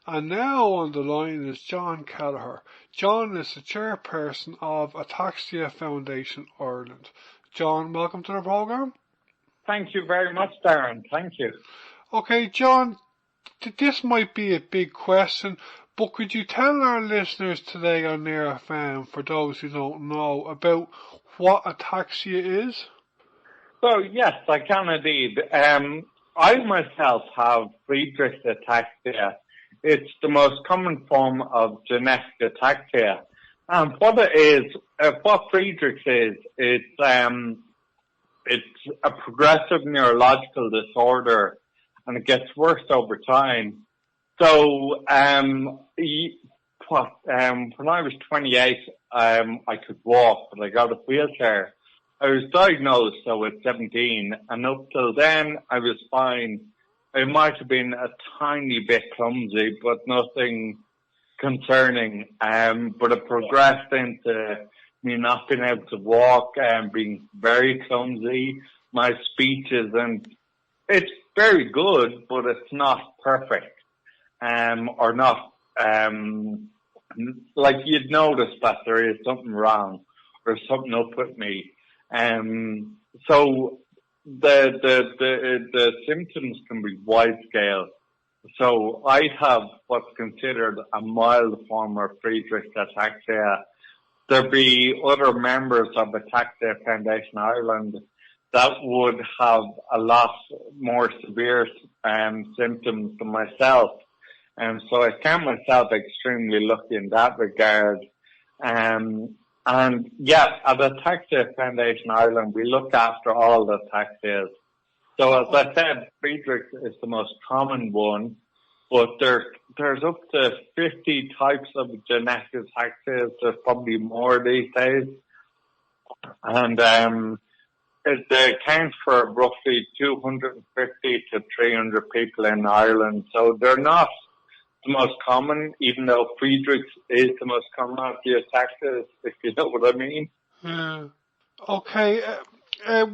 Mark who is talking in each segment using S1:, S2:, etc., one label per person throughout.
S1: And now on the line is John Kelleher. John is the Chairperson of Ataxia Foundation Ireland. John, welcome to the programme.
S2: Thank you very much, Darren. Thank you.
S1: Okay, John, this might be a big question, but could you tell our listeners today on Air FM, for those who don't know, about what ataxia is?
S2: So, yes, I can indeed. I myself have Friedreich's ataxia. It's the most common form of genetic ataxia. And what it is, what Friedreich's is, it's a progressive neurological disorder, and it gets worse over time. So, when I was 28, I could walk, but I got a wheelchair. I was diagnosed, so at 17, and up till then, I was fine. I might have been a tiny bit clumsy, but nothing concerning. But it progressed into me not being able to walk and being very clumsy. My speech isn't, it's very good, but it's not perfect. Or not, like you'd notice that there is something wrong or something up with me. So the symptoms can be wide scale. So I have what's considered a mild form of Friedreich's ataxia. There'll be other members of Ataxia Foundation Ireland that would have a lot more severe symptoms than myself. And so I count myself extremely lucky in that regard. And yeah, at Ataxia Foundation Ireland, we look after all the ataxias. So as I said, Friedreich's is the most common one, but there's up to 50 types of genetic ataxias. There's probably more these days. And it accounts for roughly 250 to 300 people in Ireland. So they're not the most common, even though Friedreich's is the most common of the ataxias, if you know what I mean.
S1: Okay,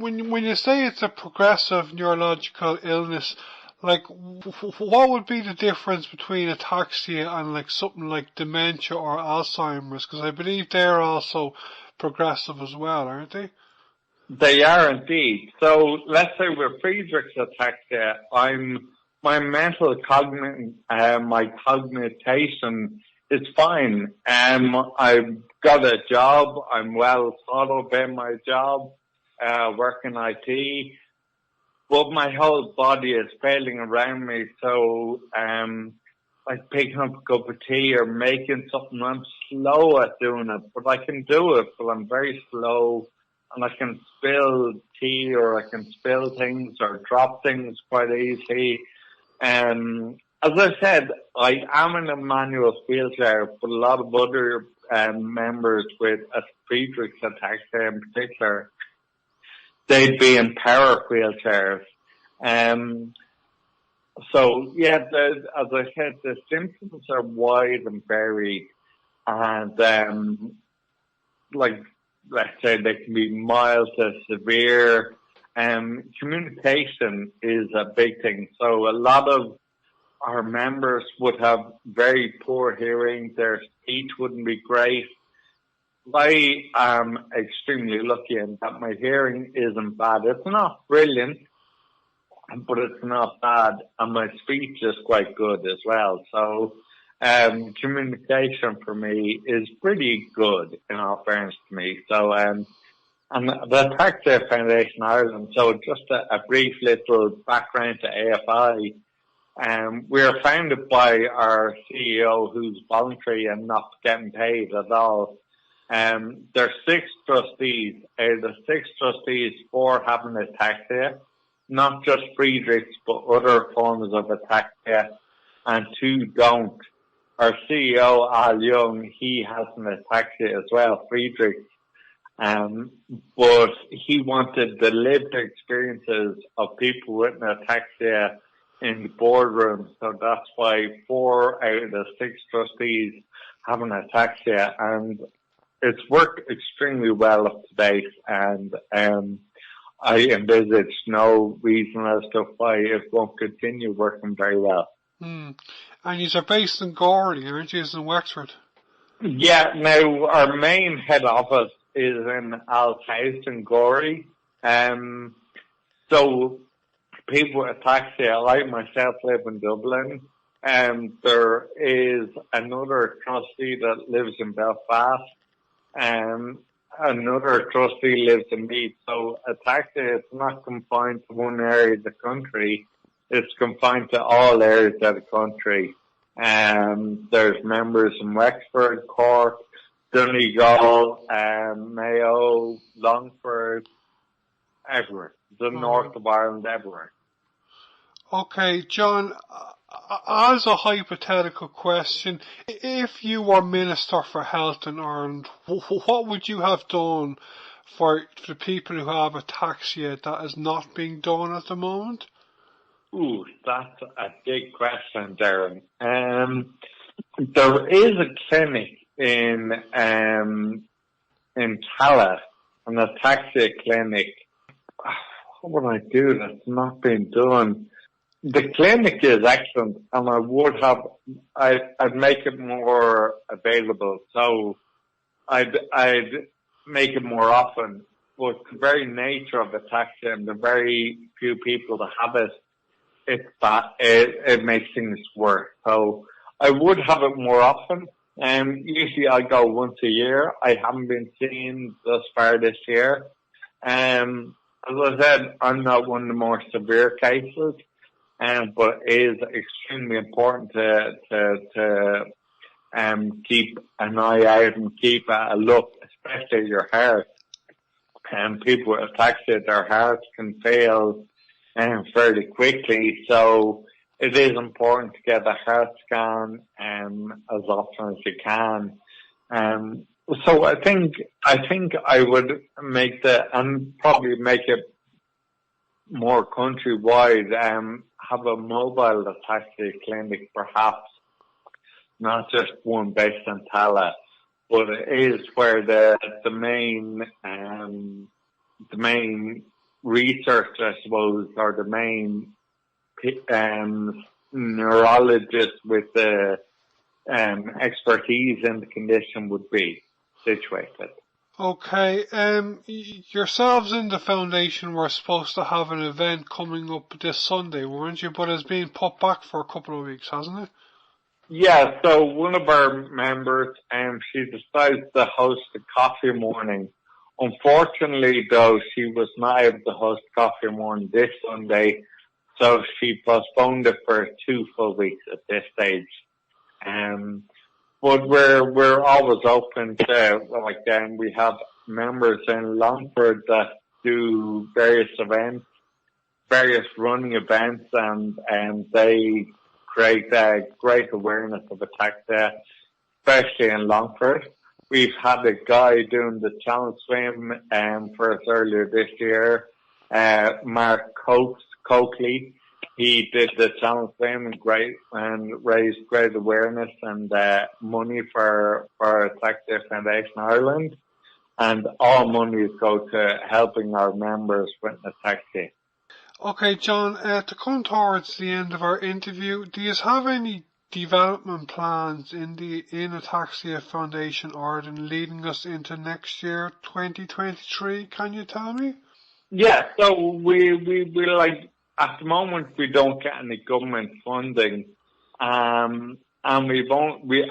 S1: when you say it's a progressive neurological illness, like, what would be the difference between ataxia and like something like dementia or Alzheimer's? Because I believe they're also progressive as well, aren't they?
S2: They are indeed. So let's say with Friedreich's ataxia, my mental my cognition is fine. I've got a job. I'm well thought of in my job, work in IT, but my whole body is failing around me. So, like picking up a cup of tea or making something, I'm slow at doing it, but I can do it, but I'm very slow, and I can spill tea or I can spill things or drop things quite easily. As I said, I am in a manual wheelchair, but a lot of other members with a Friedreich's ataxia in particular, they'd be in power wheelchairs. So yeah, as I said, the symptoms are wide and varied, and like let's say they can be mild to severe. Communication is a big thing. So a lot of our members would have very poor hearing. Their speech wouldn't be great. I am extremely lucky in that my hearing isn't bad. It's not brilliant, but it's not bad. And my speech is quite good as well. So communication for me is pretty good, in all fairness to me. So and the Ataxia Foundation Ireland, so just a brief little background to AFI. We are founded by our CEO, who's voluntary and not getting paid at all. There's 6 trustees. Out of the 6 trustees, 4 have an ataxia, not just Friedreich's, but other forms of ataxia, and 2 don't. Our CEO, Al Young, he has an ataxia as well, Friedreich's. But he wanted the lived experiences of people with an ataxia in the boardroom. So that's why 4 out of the 6 trustees have an ataxia, and it's worked extremely well up to date. And I envisage no reason as to why it won't continue working very well.
S1: And you're based in Gorey, aren't you? In Wexford.
S2: Yeah, now our main head office is in Al's House in Gorey. So people with Ataxia, like myself, live in Dublin. There is another trustee that lives in Belfast. Another trustee lives in Meath. So Ataxia is not confined to one area of the country. It's confined to all areas of the country. There's members in Wexford, Cork, Donegal, Mayo, Longford, everywhere. The north of Ireland, everywhere.
S1: Okay, John, as a hypothetical question, if you were Minister for Health in Ireland, what would you have done for the people who have ataxia that is not being done at the moment?
S2: Ooh, that's a big question, Darren. There is a clinic in Tallaght, an ataxia clinic. What would I do that's not being done? The clinic is excellent, and I'd make it more available. So I'd make it more often. But the very nature of ataxia and the very few people that have it, it makes things worse. So I would have it more often. Usually I go once a year. I haven't been seen thus far this year. As I said, I'm not one of the more severe cases, but it is extremely important to keep an eye out and keep a look, especially at your heart. People with ataxia, their hearts can fail fairly quickly, so it is important to get a heart scan as often as you can. So I think I would probably make it more countrywide. Have a mobile ataxia clinic, perhaps not just one based in Tallaght, but it is where the main research, I suppose, or the main neurologist with the expertise in the condition would be situated.
S1: Okay, yourselves in the foundation were supposed to have an event coming up this Sunday, weren't you? But it's been put back for a couple of weeks, hasn't it?
S2: Yeah, so one of our members, she decided to host a coffee morning. Unfortunately, though, she was not able to host coffee morning this Sunday, so she postponed it for 2 full weeks at this stage. But we're always open to, we have members in Longford that do various events, various running events, and they create great awareness of ataxia, especially in Longford. We've had a guy doing the challenge swim for us earlier this year, Mark Coakley. He did the challenge swim and raised great awareness and money for Ataxia Foundation Ireland, and all money go to helping our members with ataxia.
S1: Okay, John, to come towards the end of our interview, do you have any development plans in Ataxia Foundation Ireland leading us into next year, 2023? Can you tell me?
S2: Yeah, so we at the moment we don't get any government funding, and we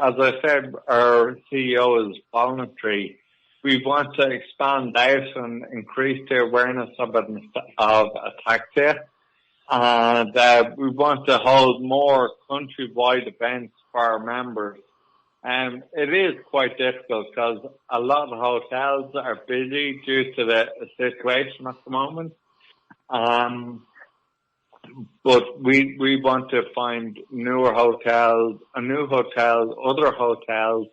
S2: as I said, our CEO is voluntary. We want to expand out and increase the awareness of ataxia, and we want to hold more countrywide events for our members. It is quite difficult because a lot of hotels are busy due to the situation at the moment. But we want to find other hotels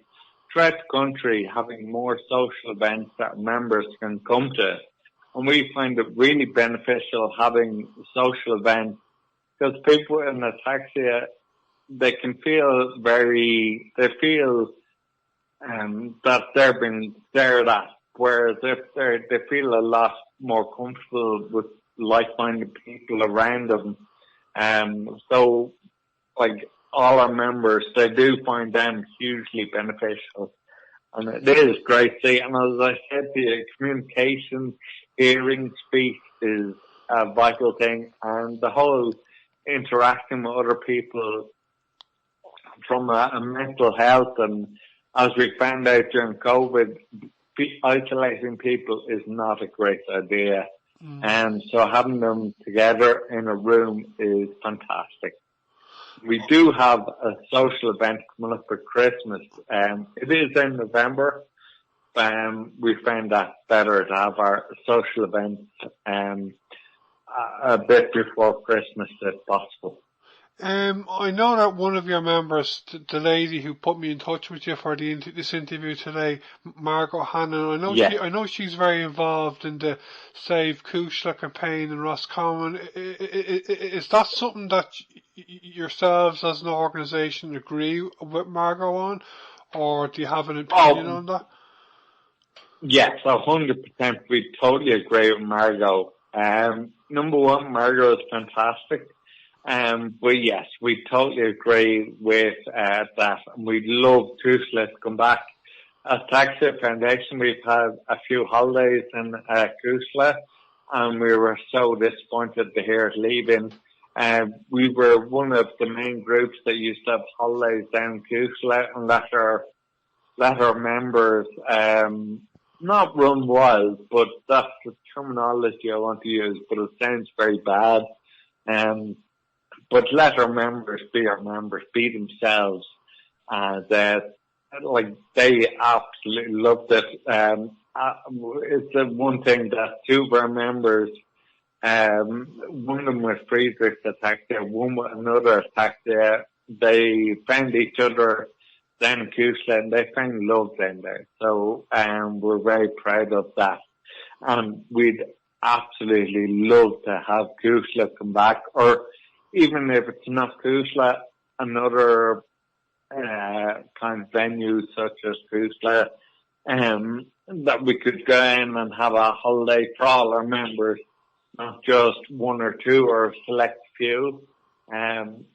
S2: throughout the country having more social events that members can come to. And we find it really beneficial having social events because people in ataxia, they can feel that they're being stared at, whereas if they feel a lot more comfortable with like-minded people around them. So all our members, they do find them hugely beneficial. And it is great to see. And as I said, the communication, hearing, speech is a vital thing. And the whole interacting with other people from a mental health, and as we found out during COVID, isolating people is not a great idea. And so having them together in a room is fantastic. We do have a social event coming up for Christmas. It is in November. We found that better to have our social events a bit before Christmas if possible.
S1: I know that one of your members, the lady who put me in touch with you for this interview today, Margot Hannon, I know she's very involved in the Save Cuisle campaign in Roscommon. Is that something that yourselves as an organisation agree with Margot on, or do you have an opinion on that?
S2: Yes, 100%. We totally agree with Margot. Number one, Margot is fantastic. But yes, we totally agree with that. We'd love Cuisle to come back. Ataxia Foundation, we've had a few holidays in Cuisle, and we were so disappointed to hear it leaving. We were one of the main groups that used to have holidays down Cuisle and let our members not run wild, but that's the terminology I want to use, but it sounds very bad. But let our members, be themselves. And, they absolutely loved it. It's the one thing that two of our members, one of them was Friedrich's ataxia, one with another ataxia, they found each other down in Cuisle and they found love down there. So, we're very proud of that. And we'd absolutely love to have Cuisle come back, or even if it's not Cuisle, another kind of venue such as Cuisle, that we could go in and have a holiday for all our members, not just one or two or a select few.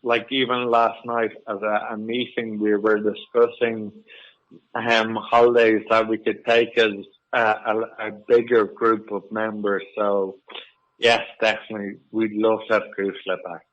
S2: Like even last night at a meeting, we were discussing holidays that we could take as a bigger group of members. So yes, definitely, we'd love to have Cuisle back.